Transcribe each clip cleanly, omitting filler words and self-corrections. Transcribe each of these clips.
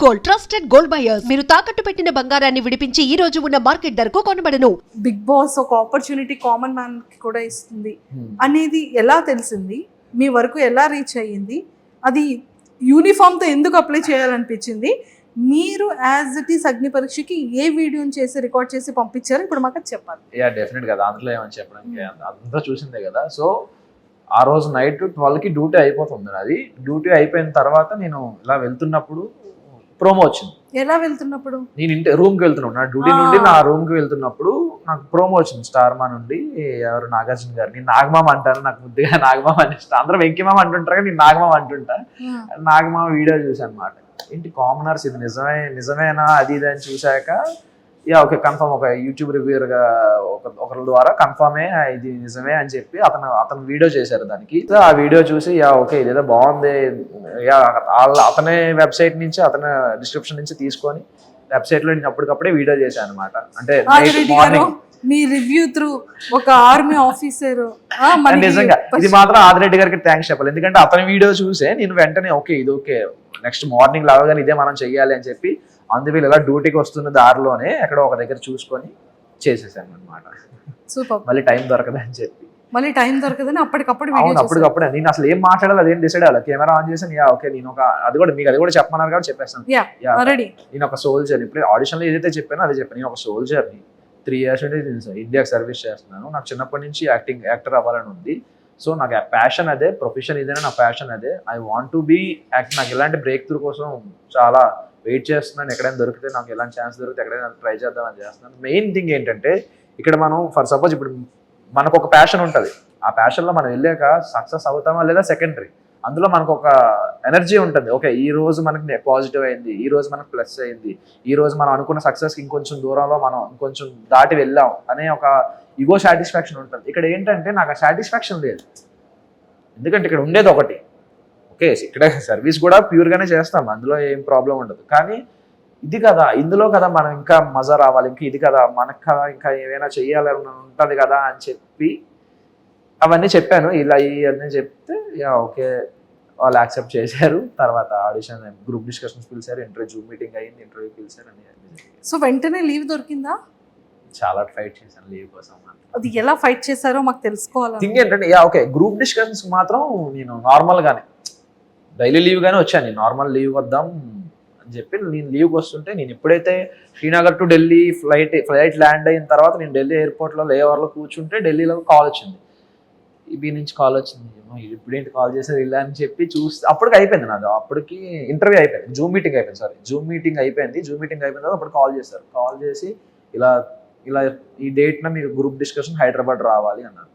Gold, trusted gold buyers. మీరు తాకట్టు పెట్టిన బంగారాన్ని విడిపించి ఈ రోజు ఉన్న మార్కెట్ ధరకు కొనబడను. బిగ్ బాస్ ఒక ఆపర్చునిటీ కామన్ మ్యాన్ కి కూడా ఇస్తుంది అనేది ఎలా తెలిసింది, మీ వరకు ఎలా రీచ్ అయ్యింది, అది యూనిఫామ్ తో ఎందుకు అప్లై చేయాలనిపించింది, మీరు యాజ్ ఇట్ ఈస్ అగ్ని పరీక్షకి ఏ వీడియోని చేసి రికార్డ్ చేసి పంపించారు, ఇప్పుడు మాకు చెప్పాలి. యా డెఫినెట్ కదా, అందులో ఏమని చెప్పడానికి అంతా చూసిందే కదా. సో ఆ రోజు నైట్ 12కి డ్యూటీ అయిపోతుంది. అది డ్యూటీ అయిపోయిన తర్వాత నేను ఇలా వెళ్తున్నప్పుడు ప్రోమో వచ్చింది. ఎలా వెళ్తున్నప్పుడు? నేను రూమ్కి వెళ్తున్నాను, నా డ్యూటీ నుండి నా రూమ్కి వెళ్తున్నప్పుడు నాకు ప్రోమో వచ్చింది స్టార్ మా నుండి. ఎవరు, నాగార్జున గారు. నేను నాగమామ అంటాను, నాకు ముద్దుగా నాగమామ అని ఇష్టం. అందరూ వెంకిమామ అంటుంటారు కానీ నేను నాగమామ అంటుంటా. నాగమామ వీడియో చూసాను అనమాట. ఏంటి కామనర్స్ ఇది నిజమేనా అది ఇది అని చూశాక యా ఓకే కన్ఫర్మ్, ఒక యూట్యూబ్ రివ్యూర్గా ఒకరి ద్వారా కన్ఫర్మే ఇది నిజమే అని చెప్పి అతను వీడియో చేశారు దానికి. ఆ వీడియో చూసి యా ఓకే ఇదేదో బాగుంది, యా అతనే వెబ్సైట్ నుంచి అతని డిస్క్రిప్షన్ నుంచి తీసుకొని వెబ్సైట్లో నేను అప్పటికప్పుడే వీడియో చేశాను అనమాట. అంటే మార్నింగ్ మీ రివ్యూ త్రూ ఒక ఆర్మీ ఆఫీసర్. నిజంగా ఇది మాత్రం ఆదిరెడ్డి గారికి థ్యాంక్స్ చెప్పాలి, ఎందుకంటే అతని వీడియో చూసే నేను వెంటనే ఓకే ఇది ఓకే నెక్స్ట్ మార్నింగ్ లాగానే ఇదే మనం చెయ్యాలి అని చెప్పి అందువల్ల ఇలా డ్యూటీకి వస్తున్న దారిలోనే ఎక్కడో ఒక దగ్గర చూసుకొని చేసేసాను అనమాట. సూపర్. మళ్ళీ టైం దొరకదని చెప్పి అప్పటికప్పుడే అప్పటికప్పుడే నేను అసలు ఏం మాట్లాడాలి అదేం డిసైడ్ అవ్వాలి. కెమెరా ఆన్ చేశాను. యా ఓకే నేను ఒక అది కూడా చెప్పమన్నారు కాబట్టి చెప్పేస్తాను. నేను ఒక సోల్జర్, ఇప్పుడు ఆడిషన్ లో ఏదైతే చెప్పానో అదే చెప్పాను. నేను ఒక సోల్జర్ని 3 years నుండి ఇండియాకి సర్వీస్ చేస్తున్నాను. నాకు చిన్నప్పటి నుంచి యాక్టర్ అవ్వాలని ఉంది. సో నాకు ప్యాషన్ అదే, ప్రొఫెషన్ ఇదేనా నా ప్యాషన్ అదే. I want to be act. నాకు ఇలాంటి బ్రేక్ త్రూ కోసం చాలా వెయిట్ చేస్తున్నాను. ఎక్కడైనా దొరికితే, నాకు ఎలాంటి ఛాన్స్ దొరికితే ఎక్కడైనా ట్రై చేద్దామని చేస్తున్నాను. మెయిన్ థింగ్ ఏంటంటే ఇక్కడ మనం ఫర్ సపోజ్ ఇప్పుడు మనకు ఒక ప్యాషన్ ఉంటుంది, ఆ ప్యాషన్లో మనం వెళ్ళాక సక్సెస్ అవుతామా లేదా సెకండరీ. అందులో మనకు ఒక ఎనర్జీ ఉంటుంది. ఓకే ఈ రోజు మనకి పాజిటివ్ అయింది, ఈ రోజు మనకు ప్లస్ అయింది, ఈ రోజు మనం అనుకున్న సక్సెస్కి ఇంకొంచెం దూరంలో మనం ఇంకొంచెం దాటి వెళ్ళాం అనే ఒక ఈగో సాటిస్ఫాక్షన్ ఉంటుంది. ఇక్కడ ఏంటంటే నాకు ఆ సాటిస్ఫాక్షన్ లేదు, ఎందుకంటే ఇక్కడ ఉండేది ఒకటి. ఓకే ఇక్కడ సర్వీస్ కూడా ప్యూర్గానే చేస్తాం, అందులో ఏం ప్రాబ్లం ఉండదు. కానీ ఇది కదా, ఇందులో కదా మనం ఇంకా మజా రావాలి, ఇంకా ఇది కదా మనకు కదా ఇంకా ఏమైనా చెయ్యాలని ఉంటుంది కదా అని చెప్పి అవన్నీ చెప్పాను. ఇలా ఇవన్నీ చెప్తే యా ఓకే వాళ్ళు యాక్సెప్ట్ చేశారు. తర్వాత ఆడిషన్, గ్రూప్ డిస్కషన్స్ పిలిచారు, ఇంటర్వ్యూ మీటింగ్ అయ్యింది, ఇంటర్వ్యూ పిలిచారు అని. సో వెంటనే లీవ్ దొరికిందా? చాలా ఫైట్ చేశాను లీవ్ కోసం. అది ఎలా ఫైట్ చేశారో మాకు తెలుసుకోవాలి. థింగ్ ఏంటంటే యా ఓకే గ్రూప్ డిస్కషన్స్ మాత్రం నేను నార్మల్గానే డైలీ లీవ్ గానే వచ్చాను. నేను నార్మల్ లీవ్ వద్దాం అని చెప్పి నేను లీవ్కి వస్తుంటే, నేను ఎప్పుడైతే Srinagar to Delhi flight land అయిన తర్వాత నేను ఢిల్లీ ఎయిర్పోర్ట్లో లేఓవర్లో కూర్చుంటే ఢిల్లీలో కాల్ వచ్చింది, ఈబీ నుంచి కాల్ వచ్చింది. ఇప్పుడేంటి కాల్ చేశారు ఇలా అని చెప్పి చూస్తే అప్పటికి అయిపోయింది నాది. అప్పటికి ఇంటర్వ్యూ అయిపోయింది, జూమ్ మీటింగ్ అయిపోయింది. జూమ్ మీటింగ్ అయిపోయిన తర్వాత అప్పుడు కాల్ చేశారు. కాల్ చేసి ఇలా ఈ డేట్న మీకు గ్రూప్ డిస్కషన్ హైదరాబాద్ రావాలి అన్నారు.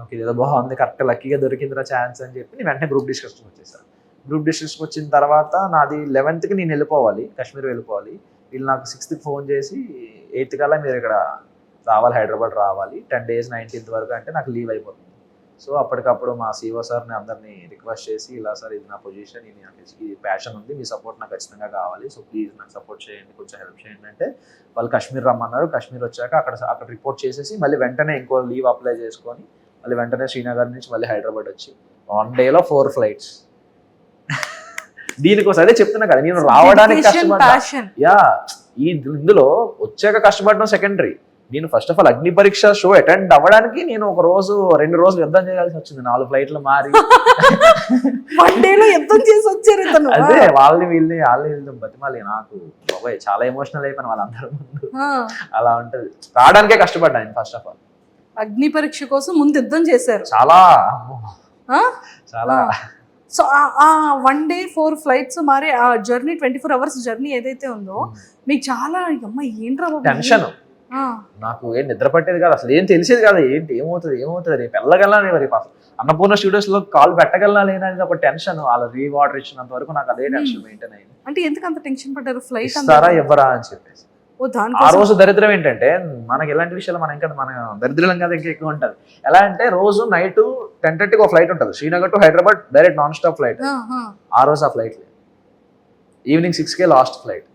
ఓకే ఏదో బాగుంది, కరెక్ట్ లక్కీగా దొరికిందిరా ఛాన్స్ అని చెప్పి నేను వెంటనే గ్రూప్ డిస్కషన్ వచ్చేసాను. గ్రూప్ డిస్కషన్ వచ్చిన తర్వాత నాది 11th నేను వెళ్ళిపోవాలి, కాశ్మీర్ వెళ్ళిపోవాలి. వీళ్ళు నాకు 6th ఫోన్ చేసి 8th కల్లా మీరు ఇక్కడ రావాలి, హైదరాబాద్ రావాలి, 10 days 19th వరకు అంటే నాకు లీవ్ అయిపోతుంది. సో అప్పటికప్పుడు మా సిఓ సార్ని అందరినీ రిక్వెస్ట్ చేసి ఇలా సార్ ఇది నా పొజిషన్, ఇది ప్యాషన్ ఉంది, మీ సపోర్ట్ నాకు ఖచ్చితంగా కావాలి, సో ప్లీజ్ నాకు సపోర్ట్ చేయండి, కొంచెం హెల్ప్ చేయండి అంటే వాళ్ళు కాశ్మీర్ రమ్మన్నారు. కాశ్మీర్ వచ్చాక అక్కడ రిపోర్ట్ చేసేసి మళ్ళీ వెంటనే ఇంకో లీవ్ అప్లై చేసుకొని మళ్ళీ వెంటనే శ్రీనగర్ నుంచి మళ్ళీ హైదరాబాద్ వచ్చి 1 day 4 flights. దీనికోసం అదే చెప్తున్నా కదా, నేను రావడానికి కష్టపడ్డా. యా ఇందులో వచ్చాక కష్టపడడం సెకండరీ. నేను ఫస్ట్ ఆఫ్ ఆల్ అగ్ని పరీక్ష షో అటెండ్ అవ్వడానికి నేను 2 రోజులు యుద్ధం చేయాల్సి వచ్చింది, 4 flights మారి. అదే వీళ్ళని బతిమాలి. నాకు బాబాయ్ చాలా ఎమోషనల్ అయిపోయిన వాళ్ళందరూ ముందు. అలా ఉంటది, రావడానికే కష్టపడ్డా నేను ఫస్ట్ ఆఫ్ ఆల్. అగ్ని పరీక్ష కోసం ముందు యుద్ధం చేశారు చాలా. సో ఆ 1 day 4 flights మరి ఆ జర్నీ 24 hours జర్నీ ఏదైతే ఉందో మీకు చాలా అమ్మ ఏంట్రా టెన్షన్. నాకు ఏం నిద్ర పట్టేది కాదు, అసలు ఏం తెలిసేది కాదు, ఏమవుతుంది రేపు వెళ్ళగలనా, రేపు అన్నపూర్ణ స్టూడియోస్ లో కాల్ పెట్టగలనా లేదని ఒక టెన్షన్. వాళ్ళ రీవార్డర్ ఇచ్చినంత వరకు నాకు అదే టెన్షన్ మెయింటైన్ అయింది. అంటే ఎందుకు అంత టెన్షన్ పడ్డారు? ఫ్లైట్ ఇస్తారా ఇవ్వరా అని చెప్పేసి. ఆ రోజు దరిద్రం ఏంటంటే మనకి ఎలాంటి విషయాలు మన దరిద్రం కదా ఇంకా ఎక్కువ ఉంటుంది. ఎలా అంటే రోజు నైట్ 10:30కి ఒక ఫ్లైట్ ఉంటుంది Srinagar to Hyderabad, direct non stop flight. ఆ రోజు ఆ ఫ్లైట్ ఈవినింగ్ 6కే లాస్ట్ ఫ్లైట్.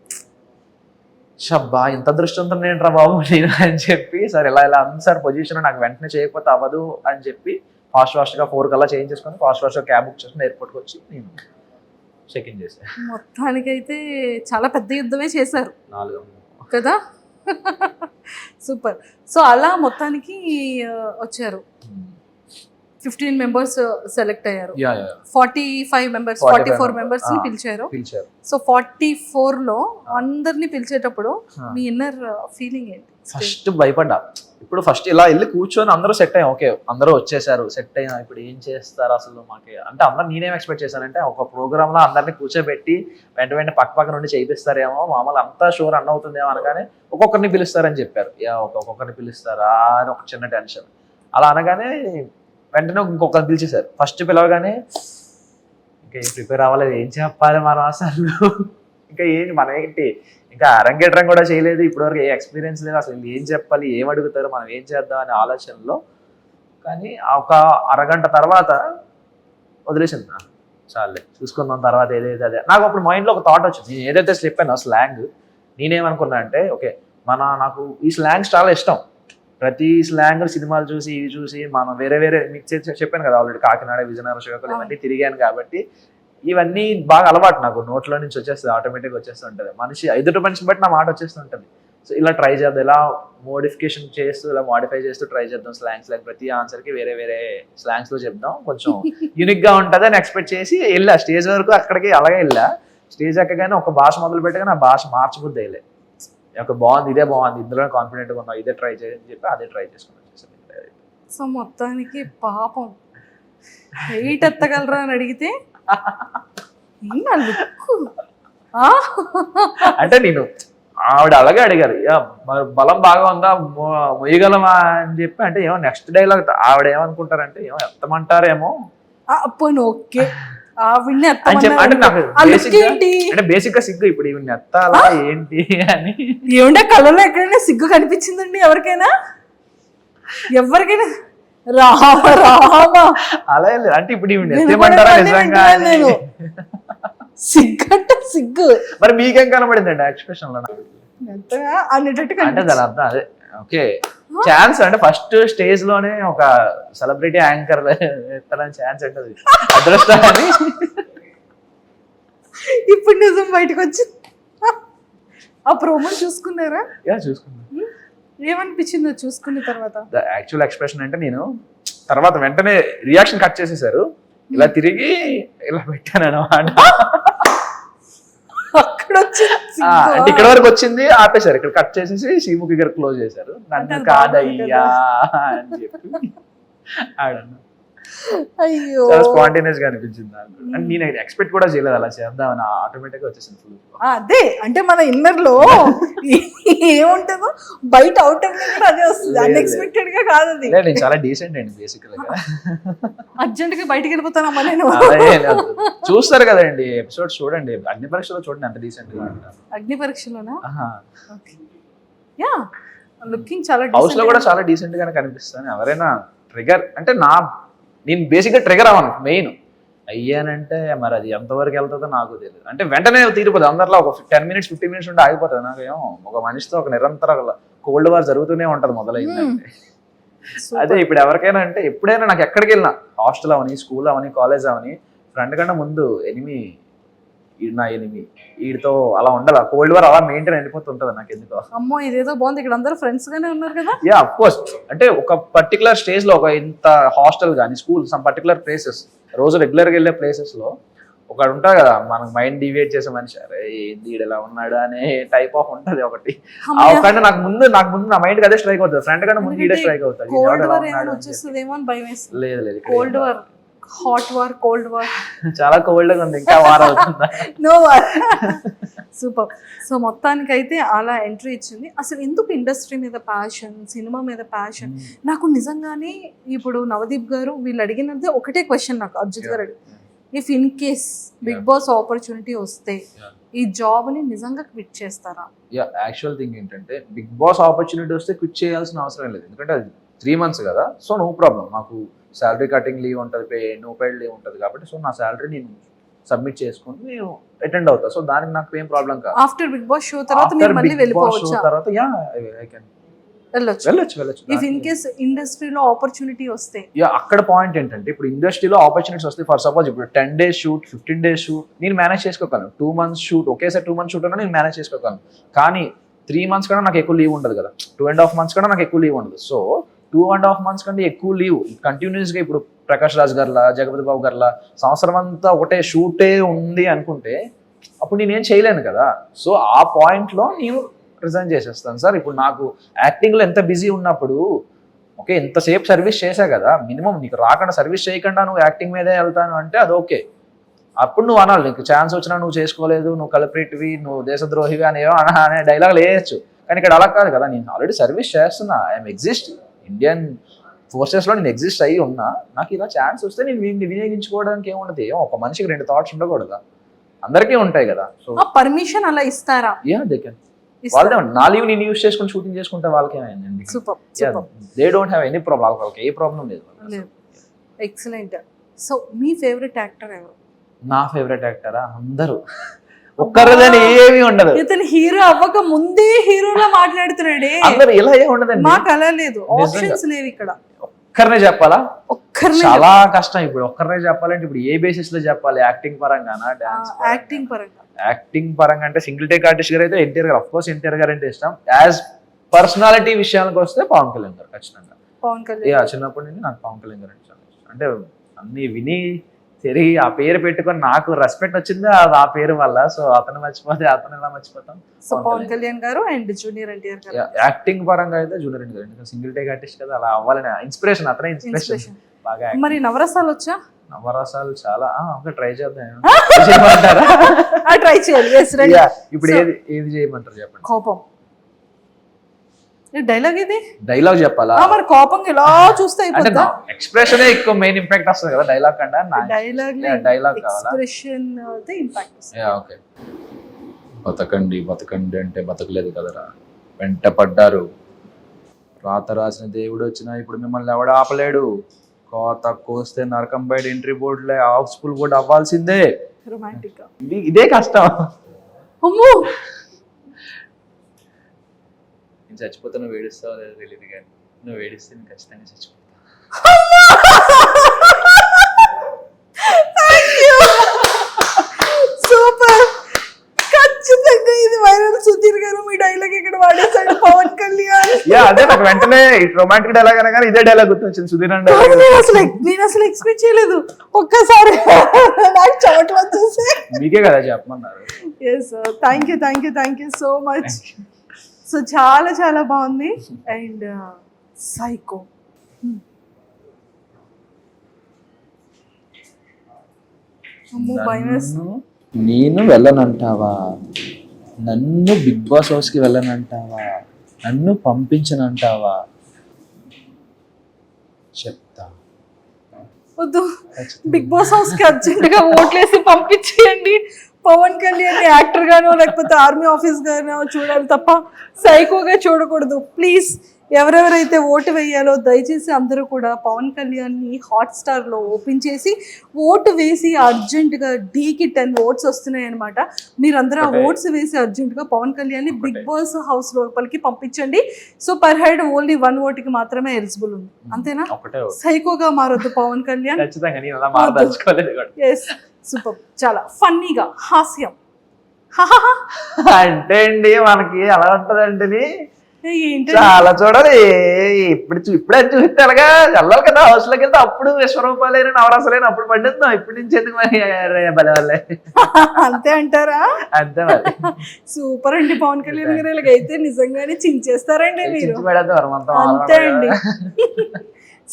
షబ్బా ఇంత దృష్టంతో ఏంట్రా బాబు నేను అని చెప్పి, సార్ ఇలా ఉంది సార్ పొజిషన్, నాకు వెంటనే చేయకపోతే అవ్వదు అని చెప్పి ఫాస్ట్గా 4 కల్లా చేంజ్ చేసుకొని ఫాస్ట్గా క్యాబ్ బుక్ చేసుకుని ఎయిర్పోర్ట్కి వచ్చి నేను సెకండ్ చేసా మొత్తానికైతే చాలా పెద్ద యుద్ధమే చేశారు 4 కదా. సూపర్. సో అలా మొత్తానికి వచ్చారు. 15 మెంబర్స్ సెలెక్ట్ అయ్యారు. 45 మెంబర్స్ 44 మెంబర్స్ ని పిలిచారు. సో 44 లో అందరిని పిలిచేటప్పుడు మీ ఇన్నర్ ఫీలింగ్ ఏంటి? ఫస్ట్ భయపడ్డా. ఇప్పుడు ఫస్ట్ ఇలా వెళ్ళి కూర్చొని అందరూ సెట్ అయ్యాం, ఓకే అందరూ వచ్చేసారు, సెట్ అయ్యాం, ఇప్పుడు ఏం చేస్తారు అసలు మాకు అంటే అందరు నేనేం ఎక్స్పెక్ట్ చేశానంటే ఒక ప్రోగ్రామ్ లో అందరినీ కూర్చోబెట్టి వెంట పక్క నుండి చేయిస్తారేమో, మామూలు అంతా షో రన్ అవుతుందేమో అనగానే ఒక్కొక్కరిని పిలుస్తారని చెప్పారు. ఒక్కొక్కరిని పిలుస్తారా అని ఒక చిన్న టెన్షన్. అలా అనగానే వెంటనే ఇంకొకరిని పిలిచేశారు. ఫస్ట్ పిలవగానే ఇంకా ఏం ప్రిపేర్ అవ్వలేదు, ఏం చెప్పాలి మనం అసలు, ఇంకా ఏంటి మనం ఏంటి ఇంకా అరంగేట్రం కూడా చేయలేదు, ఇప్పటివరకు ఏ ఎక్స్పీరియన్స్ లేదు, అసలు ఏం చెప్పాలి, ఏం అడుగుతారు, మనం ఏం చేద్దాం అనే ఆలోచనలో. కానీ ఒక అరగంట తర్వాత వదిలేసింది, చాలే చూసుకుందాం తర్వాత ఏదైతే అదే. నాకు అప్పుడు మైండ్లో ఒక థాట్ వచ్చింది, నేను ఏదైతే చెప్పానో స్లాంగ్, నేనేమనుకున్నా అంటే ఓకే నాకు ఈ స్లాంగ్స్ చాలా ఇష్టం. ప్రతి స్లాంగ్ సినిమాలు చూసి ఇవి చూసి మనం వేరే మీకు చెప్పాను కదా ఆల్రెడీ, కాకినాడ, విజయనగరం, శ్రీకాకుళం ఇవన్నీ తిరిగాను కాబట్టి ఇవన్నీ బాగా అలవాటు నాకు, నోట్లో నుంచి వచ్చేస్తుంది, ఆటోమేటిక్గా వచ్చేస్తుంటుంది. ఎదుటి మనిషిని బట్టి నా మాట వచ్చేస్తుంటుంది. సో ఇలా ట్రై చేద్దాం, ఇలా మోడిఫికేషన్ చేస్తూ ఇలా మాడిఫై చేస్తూ ట్రై చేద్దాం స్లాంగ్స్. లైక్ ప్రతి ఆన్సర్కి వేరే స్లాంగ్స్లో చెప్దాం, కొంచెం యూనిక్గా ఉంటుంది అని ఎక్స్పెక్ట్ చేసి వెళ్ళా స్టేజ్ వరకు. అక్కడికి అలాగే వెళ్ళా. స్టేజ్ ఎక్కగానే ఒక భాష మొదలు పెట్టగానే ఆ భాష మార్చబుద్ది అయ్యలే. ఒక బాగుంది, ఇదే బాగుంది, ఇందులో కాన్ఫిడెంట్గా ఉన్నాం, ఇదే ట్రై చేయని చెప్పి అదే ట్రై చేసుకున్నాను. సో మొత్తానికి పాపం వెయిట్ ఎత్తగలరా అని అడిగితే అంటే నేను ఆవిడ అలాగే అడిగారు, బలం బాగా ఉందా, మొయ్యగలమా అని చెప్పి. అంటే ఏమో నెక్స్ట్ డైలాగ్ ఆవిడ ఏమనుకుంటారంటే ఏమో ఎత్తమంటారేమో ఓకే అంటే నాకు బేసిక్ గా సిగ్గు, ఇప్పుడు ఇవి ఎత్తాలా ఏంటి అని. ఏమంటే కళ్ళలో ఎక్కడైనా సిగ్గు కనిపించిందండి ఎవరికైనా? అలా లేదు అంటే ఇప్పుడు ఇవి ఎత్తమంటారా నిజంగా సిగ్గు మరి మీకేం కనబడిందండి ఎక్స్ప్రెషన్ లో? అంటే దాని అర్థం అదే ఓకే ఛాన్స్ అంటే ఫస్ట్ స్టేజ్ లోనే ఒక సెలబ్రిటీ యాంకర్ ఎత్తడానికి ఛాన్స్ ఉంటుంది, అదృష్టం అని. ఇప్పుడు నిజం బయటకు వచ్చి ఆ ప్రోమో చూసుకున్నారా? చూసుకున్నా. ఏమనిపించిందో చూసుకున్న తర్వాత? యాక్చువల్ ఎక్స్ప్రెషన్ అంటే నేను తర్వాత వెంటనే రియాక్షన్ కట్ చేసేసారు, ఇలా తిరిగి ఇలా పెట్టాను అన్నమాట. అంటే ఇక్కడ వరకు వచ్చింది ఆపేశారు, ఇక్కడ కట్ చేసేసి శ్రీముఖి గారు క్లోజ్ చేశారు. నన్ను కాదయ్యా అని చెప్పి ఆడన్నా. అయ్యో స్పాంటేనియస్ గా అనిపించింది నాకు. అంటే నేను ఎక్స్పెక్ట్ కూడా చేయలేదు అలా చేద్దామని, ఆటోమేటిక్ గా వచ్చేసింది ఫుల్. అదే అంటే మన ఇన్నర్ లో ఏముంటుందో బయట అవుట్ కూడా అదే వస్తుంది, అన్ఎక్స్పెక్టెడ్ గా కాదు అది. నేను చాలా డీసెంట్ అండి బేసికల్ గా. అర్జెంట్ గా బయటికి వెళ్ళిపోతానమ్మా నేను. చూస్తారు కదండి ఎపిసోడ్స్ చూడండి, అగ్ని పరీక్షలో చూడండి అంత డీసెంట్ గా ఉంటారు. అగ్ని పరీక్షలోనా? యా లుకింగ్ చాలా హౌస్ లో కూడా చాలా డీసెంట్ గానే కనిపిస్తాను. ఎవరైనా ట్రిగర్ అంటే నేను బేసిక్గా ట్రిగర్ అవ్వను, మెయిన్ అయ్యానంటే మరి అది ఎంతవరకు వెళ్తుందో నాకు తెలియదు. అంటే వెంటనే తీరిపోతుంది, అందరిలో ఒక 10 minutes 15 minutes ఉంటే ఆగిపోతుంది. నాకేమో ఒక మనిషితో ఒక నిరంతర కోల్డ్ వార్ జరుగుతూనే ఉంటుంది మొదలైందంటే. అదే ఇప్పుడు ఎవరికైనా అంటే ఎప్పుడైనా నాకు ఎక్కడికి వెళ్ళినా, హాస్టల్ అవని, స్కూల్ అవని, కాలేజ్ అవని, ఫ్రెండ్ కన్నా ముందు నా ఎనిమి వీడితో అలా ఉండాలి, కోల్డ్ వార్ అలా మెయింటైన్ అయిపోతుంటది నాకు ఎందుకో. అమ్మో ఇదేదో బాగుంది, ఇక్కడ అందరూ ఫ్రెండ్స్ గానే ఉన్నారు కదా. Yeah of course. అంటే ఒక పర్టికులర్ స్టేజ్ లో ఒక ఇంత హాస్టల్ కానీ స్కూల్ సమ్ పర్టికులర్ ప్లేసెస్ రోజు రెగ్యులర్ గా వెళ్ళే ప్లేసెస్ లో ఒకడు ఉంటాడు కదా మనకు మైండ్ డివియేట్ చేసే మనిషి, అరే ఏంది ఇలా ఉన్నాడు అనే టైప్ ఆఫ్ ఉంటది ఒకటి. ఒకటి నాకు ముందు నా మైండ్ అదే స్ట్రైక్ అవుతుంది, ఫ్రెండ్ కన్నా ముందు ఇదే స్ట్రైక్ అవుతుంది. లేదు లేదు cold war, hot war, cold war, చాలా కోల్డ్ గా ఉంది, ఇంకా వార్ అవుతుందా? No war. సూపర్. సో మొత్తానికి అయితే అలా ఎంట్రీ ఇచ్చింది. అసలు ఎందుకు ఇండస్ట్రీ మీద ప్యాషన్, సినిమా మీద ప్యాషన్? నాకు నిజంగానే ఇప్పుడు నవదీప్ గారు వీళ్ళు అడిగినదే ఒకటే క్వశ్చన్ నాకు అర్జున్ గారు అడిగి, if in case Big Boss opportunity వస్తే ఈ జాబ్ ని నిజంగా క్విట్ చేస్తారా? యాక్చువల్ థింగ్ ఏంటంటే బిగ్ బాస్ ఆపర్చునిటీ వస్తే క్విట్ చేయాల్సిన అవసరం లేదు, ఎందుకంటే అది 3 months కదా. సో నో ప్రాబ్లం, నాకు శాలరీ కటింగ్ లీవ్ ఉంటుంది, నో పెయిడ్ లీవ్ ఉంటుంది కాబట్టి సో నా శాలరీ నేను సబ్మిట్ చేసుకుని నేను అటెండ్ అవుతా. సో దానికి నాకు ఏం ప్రాబ్లం కాదు. ఆఫ్టర్ బిగ్ బాస్ షో తర్వాత మీరు మళ్ళీ వెళ్ళిపోవచ్చా? తర్వాత యా ఐ కెన్ వెళ్ళొచ్చు ఇఫ్ ఇన్ కేస్ ఇండస్ట్రీలో ఆపర్చునిటీ వస్తే. అక్కడ పాయింట్ ఏంటంటే ఇప్పుడు ఇండస్ట్రీలో ఆపర్చునిటీస్ వస్తాయి. ఫర్ సపోజ్ ఇప్పుడు 10 days షూట్, 15 days షూట్ నేను మేనేజ్ చేసుకోగలను. 2 months షూట్, ఒకేసారి 2 months షూట్ అన్నా నేను మేనేజ్ చేసుకోగలను. కానీ 3 months కన్నా నాకు ఎక్కువ లీవ్ ఉండదు కదా, 2.5 months కన్నా నాకు ఎక్కువ లీవ్ ఉండదు. సో 2.5 months కంటే ఎక్కువ లీవ్ కంటిన్యూస్గా ఇప్పుడు ప్రకాష్ రాజ్ గారిలా, జగపతి బాబు గారిలా సంవత్సరం అంతా ఒకటే షూటే ఉంది అనుకుంటే అప్పుడు నేనేం చేయలేను కదా. సో ఆ పాయింట్లో నేను రిజైన్ చేసేస్తాను సార్. ఇప్పుడు నాకు యాక్టింగ్లో ఎంత బిజీ ఉన్నప్పుడు ఓకే ఎంతసేపు సర్వీస్ చేశా కదా, మినిమం నీకు రాకుండా సర్వీస్ చేయకుండా నువ్వు యాక్టింగ్ మీదే వెళ్తాను అంటే అది ఓకే. అప్పుడు నువ్వు అనాలి నీకు ఛాన్స్ వచ్చినా నువ్వు చేసుకోలేదు, నువ్వు కల్ప్రిట్వి, నువ్వు దేశద్రోహివి అనేవో అనే డైలాగులు వేయచ్చు. కానీ ఇక్కడ అలా కాదు కదా, నేను ఆల్రెడీ సర్వీస్ చేస్తున్నా, ఐఎమ్ ఎగ్జిస్ట్ ఇండియన్ ఫోర్సెస్లో నేను ఎగ్జిస్ట్ అయ్యి ఉన్నా. నాకు ఇలా ఛాన్స్ వస్తే నేను వినియోగించుకోవడానికి ఏముండదు. ఒక మనిషికి 2 thoughts ఉండకూడదా, అందరికీ ఉంటాయి కదా. సో పర్మిషన్ అలా ఇస్తారా? They can. వాళ్ళదే నా లీవ్ నేను యూజ్ చేసుకుని షూటింగ్ చేసుకుంటే వాళ్ళకి ఏమైందండి? They don't have any problem, వాళ్ళకి ఏ ప్రాబ్లం లేదు. ఎక్సలెంట్. సో మీ ఫేవరెట్ యాక్టర్ ఎవరు? నా ఫేవరెట్ యాక్టరా అందరూ, ఒక్కరిదని ఏమీ ఉండదు. ఇతను హీరో అవ్వక ముందే హీరోలా మాట్లాడుతున్నాడే. అందరు ఇలా ఏమి ఉండదండి, మాకు అలా లేదు, ఆప్షన్స్ లేవు ఇక్కడ. ఒక్కరినే చెప్పాలా? చాలా కష్టం. ఇప్పుడు ఒక్కరినే చెప్పాలంటే ఇప్పుడు ఏ బేసిస్ లో చెప్పాలి? Acting పరంగానా, dance? యాక్టింగ్ పరంగా అంటే సింగిల్ టేక్ ఆర్టిస్ట్ గారు అయితే ఎన్టీఆర్ గారు, ఆఫ్ కోర్స్ ఎన్టీఆర్ గారు అంటే ఇష్టం. యాజ్ పర్సనాలిటీ విషయానికి వస్తే పవన్ కళ్యాణ్ గారు ఖచ్చితంగా. చిన్నప్పటి నుంచి నాకు పవన్ కళ్యాణ్ గారు అంటే చాలా ఇష్టం. అంటే అన్ని విని తిరిగి ఆ పేరు పెట్టుకొని నాకు రెస్పెక్ట్ వచ్చింది ఆ పేరు వల్ల. సో అతను మర్చిపోతే అతను ఎలా మర్చిపోతాం? సో పవన్ కళ్యాణ్ గారు అండ్ జూనియర్ ఎన్టీఆర్ గారు. యాక్టింగ్ పరంగా అయితే జూనియర్ ఎన్టీఆర్ గారు, సింగిల్ టేక్ ఆర్టిస్ట్ కదా, అలా అవ్వాలని ఇన్స్పిరేషన్, అతనే ఇన్స్పిరేషన్ బాగా. మరి నవరసాలు వచ్చా? నవరసాలు చాలా ట్రై చేద్దాం. ట్రై చేయాలి. ఇప్పుడు ఏది చేయమంటారు చెప్పండి? కోపం డైలాగ్, ఇది డైలాగ్ చెప్పాలా? మరి కోపం ఇలా చూస్తే అయిపోతుందా? ఎక్స్ప్రెషన్ ఎక్కువ మెయిన్ ఇంపాక్ట్ వస్తుంది కదా డైలాగ్ కంటే. డైలాగ్ కావాలా? ఎక్స్ప్రెషన్ ది ఇంపాక్ట్ వస్తుంది. ఓకే. బతకండి బతకండి అంటే బతకలేదు కదరా, వెంట పడ్డారు, రాత రాసిన దేవుడు వచ్చినా ఇప్పుడు మిమ్మల్ని ఎవడ ఆపలేడు, కోత కోస్తే నరకం బయట ఎంట్రీ బోర్డులే హౌస్ఫుల్ కూడా అవ్వాల్సిందే. రొమాంటిక్. ఇదే కష్టం. అమ్మో, నేను చచ్చిపోతే నువ్వు ఏడుస్తావో లేదో తెలియదు కానీ నువ్వు ఏడిస్తే నేను ఖచ్చితంగా చచ్చిపోతా. సూపర్, ఖచ్చితంగా ఇది వైరల్. సుధీర్ గారు మీ డైలాగ్ ఇక్కడ వాడేసాడు పవన్ కళ్యాణ్. అదే నాకు వెంటనే రొమాంటిక్ డైలాగ్ అనగానే ఇదే డైలాగ్ గుర్తొచ్చింది, సుధీర్ అంటే. నేను అసలు ఎక్స్పెక్ట్ చేయలేదు. ఒక్కసారి నాకు చెమటలు వచ్చేసి. మీకే కదా చెప్పమన్నారు. Yes, thank you so much. So చాలా చాలా బాగుంది. అండ్ సైకో, నేను వెళ్ళనంటావా? నన్ను బిగ్ బాస్ హౌస్కి వెళ్ళనంటావా? నన్ను పంపించనంటావా? చెప్తా. వద్దు, బిగ్ బాస్ హౌస్ కి అర్జెంట్ గా ఓట్లేసి పంపించేయండి. పవన్ కళ్యాణ్ యాక్టర్ గానో లేకపోతే ఆర్మీ ఆఫీస్ గానో చూడాలి తప్ప సైకోగా చూడకూడదు. ప్లీజ్, ఎవరెవరైతే ఓటు వేయాలో దయచేసి అందరూ కూడా పవన్ కళ్యాణ్ని హాట్స్టార్ లో ఓపెన్ చేసి ఓటు వేసి అర్జెంటుగా డీకి 10 votes వస్తున్నాయి అనమాట. మీరందరూ ఆ ఓట్స్ వేసి అర్జెంటుగా పవన్ కళ్యాణ్ని బిగ్ బాస్ హౌస్ లోపలికి పంపించండి. So per head only 1 vote కి మాత్రమే ఎలిజిబుల్ ఉంది, అంతేనా? సైకోగా మారొద్దు పవన్ కళ్యాణ్. Yes, super. చాలా ఫన్నీగా, హాస్యం అంటే అండి మనకి అలా ఉంటదండి. చాలా చూడాలి. ఇప్పుడే చూస్తే అలాగా వెళ్ళాలి కదా హౌస్ లోకి వెళ్తే. అప్పుడు విశ్వరూపాలైన నవరాసలైన అప్పుడు పండిద్దాం. ఇప్పటి నుంచి ఎందుకు మరి బలవల్లే. అంతే అంటారా? అంతే మరి. సూపర్ అండి పవన్ కళ్యాణ్ గారు. ఇలాగైతే నిజంగానే చించేస్తారండి మీరు. అంతే అండి,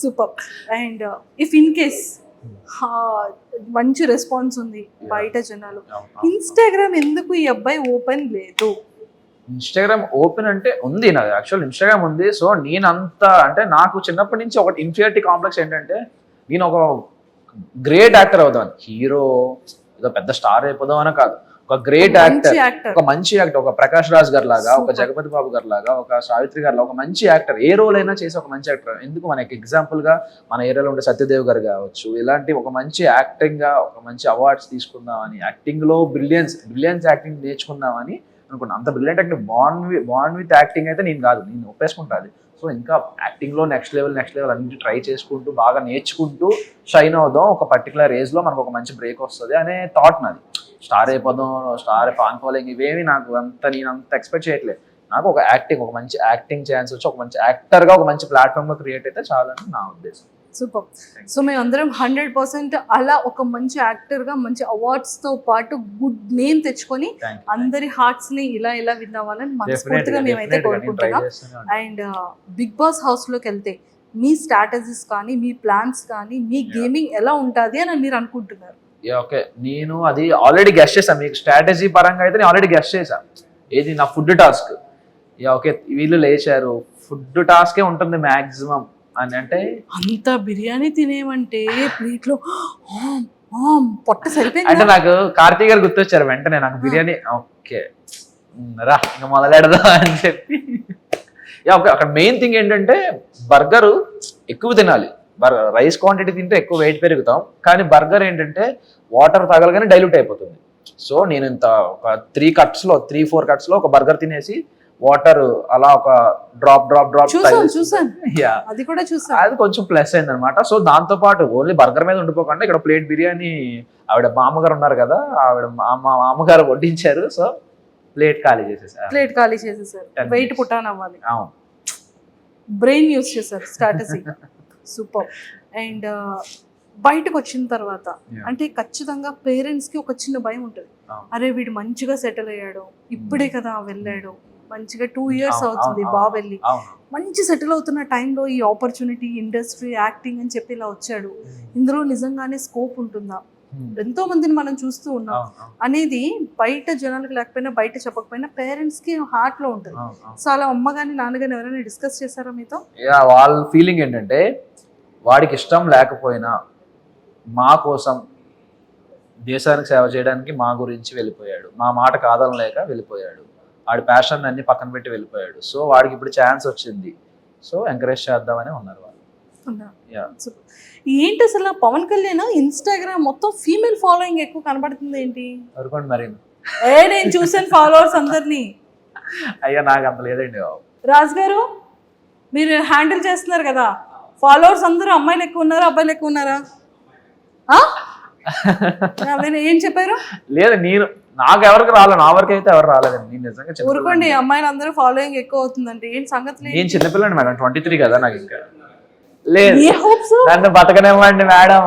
super. And if in case మంచి రెస్పాన్స్ ఉంది బయట జనాలు, ఇన్స్టాగ్రామ్ ఎందుకు ఈ అబ్బాయి ఓపెన్ లేదు? ఇన్స్టాగ్రామ్ ఓపెన్ అంటే ఉంది, నాకు యాక్చువల్ ఇన్స్టాగ్రామ్ ఉంది. సో నేనంతా అంటే నాకు చిన్నప్పటి నుంచి ఒక ఇన్ఫీరియారిటీ కాంప్లెక్స్ ఏంటంటే నేను ఒక గ్రేట్ యాక్టర్ అవుదాం, హీరో ఏదో పెద్ద స్టార్ అయిపోదాం అని కాదు, ఒక గ్రేట్ యాక్టర్, ఒక మంచి యాక్టర్, ఒక ప్రకాష్ రాజ్ గారు లాగా, ఒక జగపతి బాబు గారు లాగా, ఒక సావిత్రి గారు లాగా ఒక మంచి యాక్టర్, ఏ రోల్ అయినా చేసి ఒక మంచి యాక్టర్. ఎందుకు మనకి ఎగ్జాంపుల్ గా మన ఏరియాలో ఉండే సత్యదేవ్ గారు కావచ్చు, ఇలాంటి ఒక మంచి యాక్టింగ్ గా ఒక మంచి అవార్డ్స్ తీసుకుందామని, యాక్టింగ్ లో బ్రిలియన్స్ యాక్టింగ్ నేర్చుకుందామని అనుకున్నాను. అంత brilliant acting bond with acting అయితే నేను కాదు, నేను ఒప్పేసుకుంటా అది. సో ఇంకా యాక్టింగ్లో నెక్స్ట్ లెవెల్ అన్నింటి ట్రై చేసుకుంటూ బాగా నేర్చుకుంటూ షైన్ అవుదాం, ఒక పర్టికులర్ ఏజ్లో మనకు ఒక మంచి బ్రేక్ వస్తుంది అనే థాట్ నాది. స్టార్ అయిపోదాం, స్టార్ ఫాన్ ఫాలోయింగ్ ఇవేమి నేను అంత ఎక్స్పెక్ట్ చేయట్లేదు. నాకు ఒక మంచి యాక్టింగ్ ఛాన్స్ వచ్చి ఒక మంచి యాక్టర్గా ఒక మంచి ప్లాట్ఫామ్లో క్రియేట్ అయితే చాలని నా ఉద్దేశం. సూపర్. సో మేము అందరం 100% అలా ఒక మంచి యాక్టర్గా మంచి అవార్డ్స్తో పాటు గుడ్ నేమ్ తెచ్చుకొని అందరి హార్ట్స్ని ఇలా విన్ అవ్వాలని మనస్ఫూర్తిగా మేమైతే కోరుకుంటున్నాం. అండ్ బిగ్ బాస్ హౌస్లోకి వెళ్తే మీ స్ట్రాటజీస్ కానీ మీ ప్లాన్స్ కానీ మీ గేమింగ్ ఎలా ఉంటుంది అని మీరు అనుకుంటున్నారు? ఓకే, నేను అది ఆల్రెడీ గెస్ట్ చేశాను. మీకు స్ట్రాటజీ పరంగా అయితే నేను ఆల్రెడీ గెస్ట్ చేశాను. ఏది నా ఫుడ్ టాస్క్. ఓకే, వీళ్ళు లేచారు, ఫుడ్ టాస్కే ఉంటుంది మ్యాక్సిమం అని. అంటే అంత బిర్యానీ తినేమంటే ప్లేట్లో పొట్ట సరిపోయింది. అంటే నాకు కార్తీక్ గారు గుర్తొచ్చారు వెంటనే నాకు బిర్యానీ. ఓకే రా ఇంకా మొదలెడదా అని చెప్పి. ఓకే, అక్కడ మెయిన్ థింగ్ ఏంటంటే బర్గరు ఎక్కువ తినాలి. రైస్ క్వాంటిటీ తింటే ఎక్కువ వెయిట్ పెరుగుతాం, కానీ బర్గర్ ఏంటంటే వాటర్ తాగలగానే డైల్యూట్ అయిపోతుంది. సో నేను ఇంత ఒక 3-4 కట్స్లో ఒక బర్గర్ తినేసి వాటర్ అలా ఒక డ్రాప్ చూసాను. అది కూడా చూసాను. అది కొంచెం ప్లస్ అయింది అనమాట. సో దాంతో పాటు ఓన్లీ బర్గర్ మీద ఉండిపోకుండా ఇక్కడ ప్లేట్ బిర్యానీ ఆవిడ మామగారు ఉన్నారు కదా, ఆవిడ మామగారు వడ్డించారు. సో ప్లేట్ ఖాళీ చేసేసారు. వెయిట్ పుట్టాన్ అవ్వాలి, బ్రెయిన్ యూస్ చేశారు స్ట్రాటజీ. సూపర్. అండ్ బయటకు వచ్చిన తర్వాత అంటే ఖచ్చితంగా పేరెంట్స్ కి ఒక చిన్న భయం ఉంటుంది. అరే వీడు మంచిగా సెటిల్ అయ్యాడు, ఇప్పుడే కదా వెళ్ళాడు, మంచిగా 2 years అవుతుంది బాగా వెళ్ళి, మంచి సెటిల్ అవుతున్న టైంలో ఈ ఆపర్చునిటీ ఇండస్ట్రీ యాక్టింగ్ అని చెప్పి ఇలా వచ్చాడు, ఇందులో నిజంగానే స్కోప్ ఉంటుందా, ఎంతో మందిని మనం చూస్తూ ఉన్నాం అనేది బయట జనాలకు లేకపోయినా బయట చెప్పకపోయినా పేరెంట్స్ కి హార్ట్ లో ఉంటుంది. సో అలా అమ్మ గాని నాన్న గాని ఎవరైనా డిస్కస్ చేశారా మీతో? వాళ్ళ ఫీలింగ్ ఏంటంటే వాడికి ఇష్టం లేకపోయినా మా కోసం దేశానికి సేవ చేయడానికి మా గురించి వెళ్ళిపోయాడు, మా మాట కాదనలేక వెళ్ళిపోయాడు, వాడి ప్యాషన్ అన్ని పక్కన పెట్టి వెళ్ళిపోయాడు. సో వాడికి ఇప్పుడు ఛాన్స్ వచ్చింది, సో ఎంకరేజ్ చేద్దామని ఉన్నారు వాళ్ళు. ఏంటి అసలు పవన్ కళ్యాణ్ ఇన్స్టాగ్రామ్ మొత్తం ఫీమేల్ ఫాలోయింగ్ ఎక్కువ కనబడుతుంది ఏంటి? అనుకోండి మరి. నేను చూసాను ఫాలోవర్స్ అందరినీ. అయ్యా నాకు అంత లేదండి. రాజు గారు మీరు హ్యాండిల్ చేస్తున్నారు కదా, ఫాలోవర్స్ అందరూ అమ్మాయిలు ఎక్కువ ఉన్నారా అబ్బాయిలు ఎక్కువ ఉన్నారా? ఏం చెప్పారు? లేదు, నాకు ఎవరికి రాలేదు, నా వరకు అయితే ఎవరు రాలేదండి. నేను నిజంగా ఊరుకోండి, అమ్మాయిలు అందరూ ఫాలోయింగ్ ఎక్కువ అవుతుందండి. ఏంటి సంగతి? నేను చిన్నపిల్లండి మేడం, 23 కదా నాకు. ఇంకా లేదు, నన్ను బతకనివ్వండి మేడం.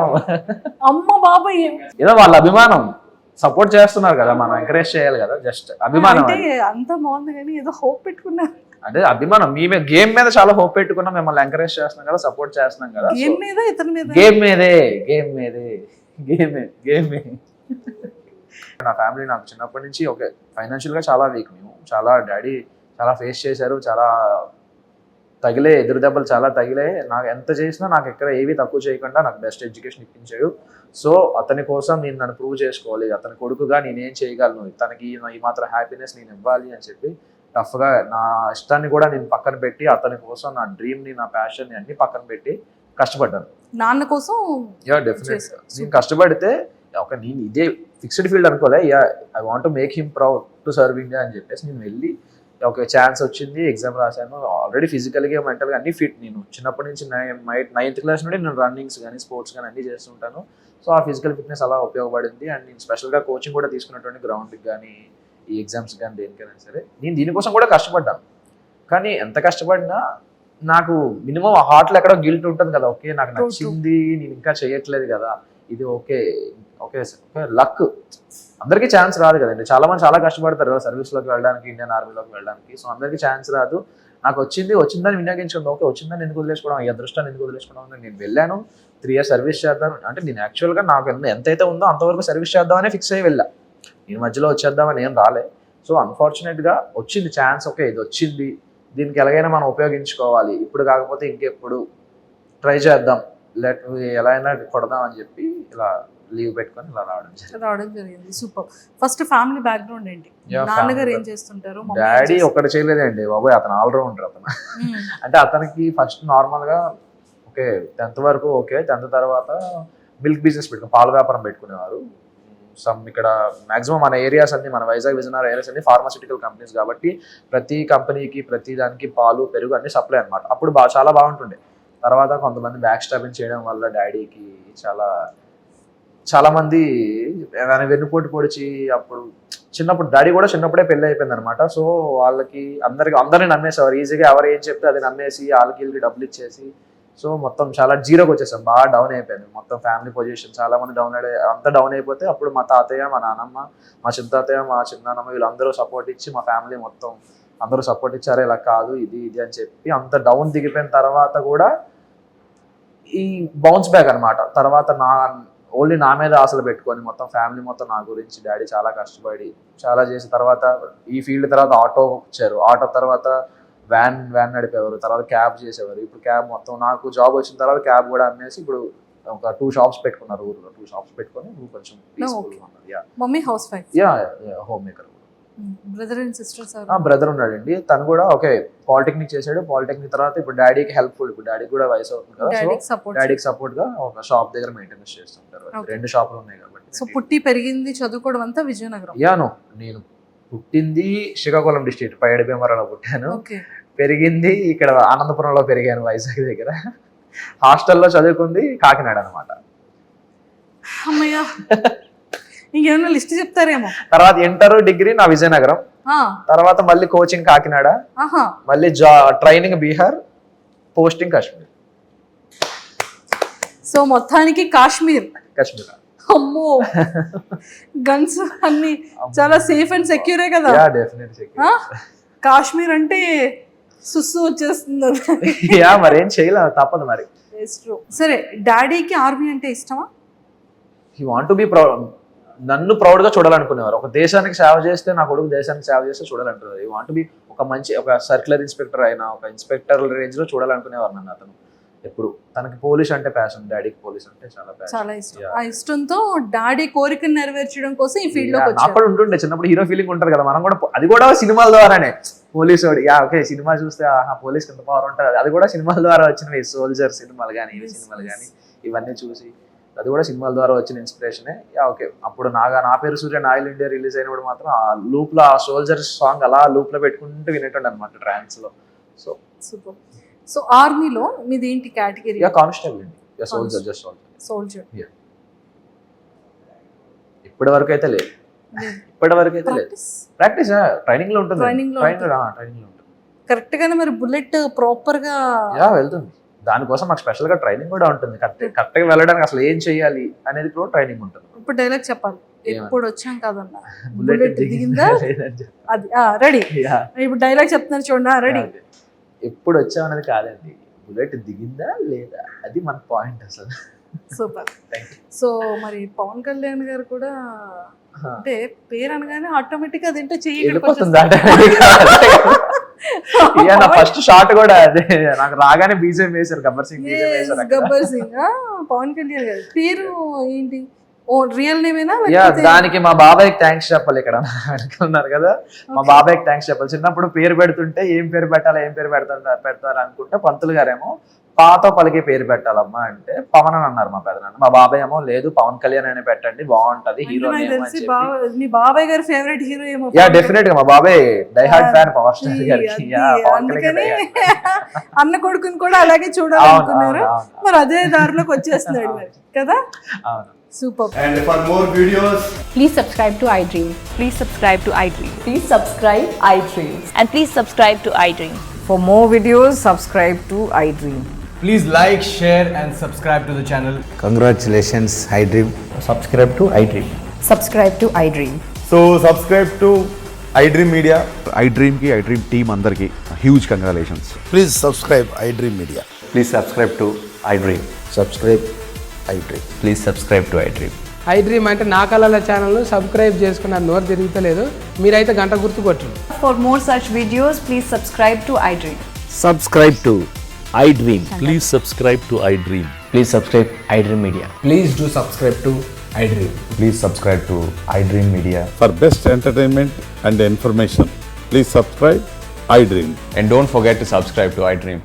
అమ్మ బాబాయ్, ఏదో వాళ్ళ అభిమానం సపోర్ట్ చేస్తున్నారు కదా, మనం ఎంకరేజ్ చేయాలి కదా. జస్ట్ అభిమానం. అంత బాగుంది కానీ ఏదో హోప్ పెట్టుకున్నారు. అంటే అభిమానం, మీ గేమ్ మీద చాలా హోప్ పెట్టుకున్నాం, మిమ్మల్ని ఎంకరేజ్ చేస్తున్నాం కదా, సపోర్ట్ చేస్తున్నాం కదా. గేమ్ మీద ఇతని మీద గేమే. నా ఫ్యామిలీ నాకు చిన్నప్పటి నుంచి ఓకే ఫైనాన్షియల్గా చాలా వీక్. మేము చాలా డాడీ చాలా ఫేస్ చేశారు, చాలా తగిలే, ఎదురు దెబ్బలు చాలా తగిలే. నాకు ఎంత చేసినా నాకు ఎక్కడ ఏవి తక్కువ చేయకుండా నాకు బెస్ట్ ఎడ్యుకేషన్ ఇప్పించాడు. సో అతని కోసం నన్ను ప్రూవ్ చేసుకోవాలి, అతని కొడుకుగా నేనేం చేయగలను, తనకి ఈ మాత్రం హ్యాపీనెస్ నేను ఇవ్వాలి అని చెప్పి టఫ్గా నా ఇష్టాన్ని కూడా నేను పక్కన పెట్టి అతని కోసం నా డ్రీమ్ని నా ప్యాషన్ని అన్ని పక్కన పెట్టి కష్టపడ్డాను. నాన్న కోసం డెఫినెట్గా నేను కష్టపడితే ఒక నేను ఇదే ఫిక్స్డ్ ఫీల్డ్ అనుకోలే, I want to make him proud to serve India అని చెప్పేసి నేను వెళ్ళి ఒక ఛాన్స్ వచ్చింది, ఎగ్జామ్ రాశాను. ఆల్రెడీ ఫిజికల్గా మెంటల్గా అన్ని ఫిట్. నేను చిన్నప్పటి నుంచి 9th క్లాస్ నుండి నేను రన్నింగ్స్ కానీ స్పోర్ట్స్ కానీ అన్నీ చేస్తుంటాను. సో ఆ ఫిజికల్ ఫిట్నెస్ అలా ఉపయోగపడింది. అండ్ నేను స్పెషల్గా కోచింగ్ కూడా తీసుకున్నటువంటి గ్రౌండ్కి కానీ ఈ ఎగ్జామ్స్ కానీ దేనికైనా సరే నేను దీనికోసం కూడా కష్టపడ్డాను. కానీ ఎంత కష్టపడినా నాకు మినిమం ఆ హార్ట్లో ఎక్కడో గిల్ట్ ఉంటుంది కదా, ఓకే నాకు నచ్చింది నేను ఇంకా చేయట్లేదు కదా, ఇది ఓకే లక్. అందరికీ ఛాన్స్ రాదు కదండి, చాలా మంది చాలా కష్టపడతారు కదా సర్వీస్లోకి వెళ్ళడానికి, ఇండియన్ ఆర్మీలోకి వెళ్ళడానికి. సో అందరికీ ఛాన్స్ రాదు. నాకు వచ్చిందని వినియోగించుకుంది, ఓకే వచ్చిందని ఎందుకు వదిలేసుకోవడం, ఈ అదృష్టాన్ని ఎందుకు వదిలేసుకోవడం. నేను వెళ్ళాను, 3 years సర్వీస్ చేద్దాం అంటే నేను యాక్చువల్గా నాకు ఎంతైతే ఉందో అంతవరకు సర్వీస్ చేద్దామని ఫిక్స్ అయ్యి వెళ్ళా. నేను మధ్యలో వచ్చేద్దామని ఏం రాలే. సో అన్ఫార్చునేట్గా వచ్చింది ఛాన్స్, ఓకే ఇది వచ్చింది, దీనికి ఎలాగైనా మనం ఉపయోగించుకోవాలి, ఇప్పుడు కాకపోతే ఇంకెప్పుడు ట్రై చేద్దాం, ఎలా అయినా కొడదాం అని చెప్పి ఇలా లీవ్ పెట్టుకొని ఇలా రావడం జరిగింది. సూపర్. ఫస్ట్ ఫ్యామిలీ బ్యాక్గ్రౌండ్ ఏంటి? నాన్నగారు ఏం చేస్తుంటారు? డాడీ ఒకటి చేయలేదండి బాబోయ్, అతను ఆల్రౌండర్. అతను అంటే అతనికి ఫస్ట్ నార్మల్గా ఓకే 10th వరకు ఓకే, 10th తర్వాత మిల్క్ బిజినెస్ పాల వ్యాపారం పెట్టుకునేవారు. సమ్ ఇక్కడ మాక్సిమం మన ఏరియాస్ అన్ని మన వైజాగ్ విజయనగరం ఏరియాస్ అన్ని ఫార్మాసిటికల్ కంపెనీస్ కాబట్టి ప్రతి కంపెనీకి ప్రతి దానికి పాలు పెరుగు అన్ని సప్లై అనమాట. అప్పుడు చాలా బాగుంటుండే. తర్వాత కొంతమంది బ్యాక్ స్టాబింగ్ చేయడం వల్ల డాడీకి చాలా మంది వెన్నుపోటు పొడిచి అప్పుడు చిన్నప్పుడు డాడీ కూడా చిన్నప్పుడే పెళ్లి అయిపోయింది అనమాట. సో వాళ్ళకి అందరిని నమ్మేసేవారు ఈజీగా, ఎవరు ఏం చెప్తే అది నమ్మేసి వాళ్ళకి వీళ్ళకి డబ్బులు ఇచ్చేసి సో మొత్తం చాలా జీరోకి వచ్చేసాం, బాగా డౌన్ అయిపోయింది మొత్తం ఫ్యామిలీ పొజిషన్. చాలా మంది డౌన్ అయిపోతే అప్పుడు మా తాతయ్య, మా నాన్నమ్మ, మా చిన్న తాతయ్య, మా చిన్నాన్నమ్మ వీళ్ళందరూ సపోర్ట్ ఇచ్చి మా ఫ్యామిలీ మొత్తం అందరూ సపోర్ట్ ఇచ్చారు. ఇలా కాదు ఇది అని చెప్పి అంత డౌన్ దిగిపోయిన తర్వాత కూడా ఈ బౌన్స్ బ్యాక్ అనమాట. తర్వాత ఓన్లీ నా మీద ఆశలు పెట్టుకొని మొత్తం ఫ్యామిలీ మొత్తం నా గురించి డాడీ చాలా కష్టపడి చాలా చేసిన తర్వాత ఈ ఫీల్డ్ తర్వాత ఆటో వచ్చారు. ఆటో తర్వాత వ్యాన్ నడిపేవారు, తర్వాత క్యాబ్ చేసేవారు. ఇప్పుడు క్యాబ్ మొత్తం నాకు జాబ్ వచ్చిన తర్వాత క్యాబ్ కూడా అమ్మేసి ఇప్పుడు ఒక 2 షాప్స్ పెట్టుకున్నారు ఊర్లో. 2 షాప్స్ పెట్టుకొని కొంచెం పీస్ఫుల్గా ఉన్నారు. Mummy house wife, home maker. Brother and sisters? Brother ఉన్నాడండి, తను కూడా ఓకే పాలిటెక్నిక్ చేశాడు. పాలిటెక్నిక్ తర్వాత ఇప్పుడు డాడీకి హెల్ప్ఫుల్, ఇప్పుడు డాడీకి కూడా వయసు అవుతుంది కదా, సో డాడీకి సపోర్ట్ గా ఒక షాప్ దగ్గర మెయింటెనెన్స్ చేస్తుంటారు. 2 షాపులు ఉన్నాయి కాబట్టి. సో పుట్టి పెరిగింది చదువుకోవడం అంతా విజయనగరం? నేను పుట్టింది శ్రీకాకుళం డిస్ట్రిక్ట్ పైడి భీమవరంలో పుట్టాను. పెరిగింది ఇక్కడ ఆనందపురంలో పెరిగాను వైజాగ్ దగ్గర. హాస్టల్లో చదువుకుంది కాకినాడ అనమాట. అమ్మయ్య, ఇంకేమైనా లిస్ట్ చెప్తారేమో. తర్వాత ఇంటర్ డిగ్రీ నా విజయనగరం, తర్వాత మళ్ళీ కోచింగ్ కాకినాడ, మళ్ళీ training Bihar, posting Kashmir. So మొత్తానికి కాశ్మీర్. అమ్మో, గన్స్ అన్ని చాలా సేఫ్ అండ్ సెక్యూరే కదా? కాశ్మీర్ అంటే సుస్సు వచ్చేస్తుంది. మరేం చేయలేదు, తప్పదు మరి. సరే, డాడీకి ఆర్మీ అంటే ఇష్టమా? He want to be proud, నన్ను ప్రౌడ్ గా చూడాలనుకునేవారు. ఒక దేశానికి సేవ చేస్తే నా కొడుకు దేశానికి సేవ చేస్తే చూడాలంటున్నారు. ఈ వాంట్ బి ఒక సర్క్యులర్ ఇన్స్పెక్టర్ అయినా ఒక ఇన్స్పెక్టర్ రేంజ్ లో చూడాలనుకునేవారు నన్ను. అతను ఎప్పుడు తనకి పోలీస్ అంటే ప్యాషన్, డాడీకి పోలీస్ అంటే చాలా ఇష్టం. ఆ ఇష్టంతో డాడీ కోరికను నెరవేర్చడం కోసం ఈ ఫీల్డ్ లోకి అప్పుడు ఉంటుండే. చిన్నప్పుడు హీరో ఫీలింగ్ ఉంటారు కదా, మనం కూడా అది కూడా సినిమాల ద్వారానే. పోలీసు ఓకే సినిమా చూస్తే పోలీస్ ఎంత పవర్ ఉంటుంది, అది కూడా సినిమాల ద్వారా వచ్చినవి. సోల్జర్ సినిమాలు కానీ ఇవి సినిమాలు కానీ ఇవన్నీ చూసి అది కూడా సినిమాల ద్వారా వచ్చిన ఇన్స్పిరేషనే. ఓకే అప్పుడు నా పేరు సూర్య ఆయిల్ ఇండియా రిలీజ్ అయినప్పుడు మాత్రం ఆ లూప్ లో ఆ సోల్జర్ సాంగ్ అలా లూప్ లో పెట్టుకుంటూ వినేటండి అనమాట ట్రాన్స్ లో. So super. సో ఆర్మీలో మీది ఏంటి కేటగిరీ? కానిస్టేబుల్ అండి. సోల్జర్. ఇప్పటి వరకు అయితే లేదు. ప్రాక్టీస్ ట్రైనింగ్ లో ఉంటుంది. కరెక్ట్ గానే మరి బుల్లెట్ ప్రాపర్ గా వెళ్తుంది. దానికోసం మాకు స్పెషల్ గా ట్రైనింగ్ కూడా ఉంటుంది. కరెక్ట్ గా వెళ్ళడానికి అసలు ఏం చేయాలి అనేది కూడా ట్రైనింగ్ ఉంటుంది. ఇప్పుడు డైలాగ్ చెప్పాలి. ఎప్పుడు వచ్చాం కదన్నా, బుల్లెట్ దిగిందా? అది రెడీ. ఇప్పుడు డైలాగ్ చెప్తున్నారు చూడండి, రెడీ. ఎప్పుడు వచ్చాం అనేది కాదండి, బుల్లెట్ దిగిందా లేదా, అది మన పాయింట్ అసలు. సూపర్. సో మరి పవన్ కళ్యాణ్ గారు కూడా అంటే పేరు అనగానే ఆటోమేటిక్ గా అదేంటో చేయకపోతుంది. ఫస్ట్ షాట్ కూడా అదే, నాకు రాగానే బీజేపీ వేశారు, గబ్బర్ సింగ్. పవన్ కళ్యాణ్ గారు పేరు ఏంటి? రియల్ నేమేనా? దానికి మా బాబాయ్కి థ్యాంక్స్ చెప్పాలి. ఇక్కడ అనుకున్నారు కదా, మా బాబాయ్కి థ్యాంక్స్ చెప్పాలి. చిన్నప్పుడు పేరు పెడుతుంటే ఏం పేరు పెట్టాలి, ఏం పేరు పెడతారు అనుకుంటే పంతులు గారేమో పాతో పలికే పేరు పెట్టాలమ్మా అంటే పవన్ అని అన్నారు మా పెదనాన్న. మా బాబాయ్ ఏమో లేదు పవన్ కళ్యాణ్ అని పెట్టండి బాగుంటది హీరో. మీ బాబాయ్ గారి ఫేవరెట్ హీరో ఏమో? డెఫినెట్ గా మా బాబాయ్ డైహార్డ్ ఫ్యాన్ పవర్ స్టార్ గారికి. అన్న కొడుకుని కూడా అలాగే చూడాలనుకున్నారు, మరి అదే దారిలోకి వచ్చేస్తున్నాడు మరి కదా. Super. And for more videos, please subscribe to iDream. Please subscribe to iDream. Please subscribe iDream. And please subscribe to iDream. For more videos, subscribe to iDream. please like, share and subscribe to the channel. Congratulations, iDream. Subscribe to iDream. Subscribe to iDream. So subscribe to iDream Media. iDream team andarki huge congratulations. Please subscribe iDream Media. Please subscribe to iDream. Subscribe iDream. Please subscribe to iDream. iDream అంటే నా కళల ఛానల్ను subscribe చేసుకున్న నోరు తిరుగుతలేదు, మీరైతే గంట గుర్తు కొట్టండి. For more such videos, please subscribe to iDream. Subscribe to iDream. Please subscribe to iDream. Please subscribe iDream Media. Please do subscribe to iDream. Please subscribe to iDream Media. For best entertainment and information, please subscribe iDream. And don't forget to subscribe to iDream.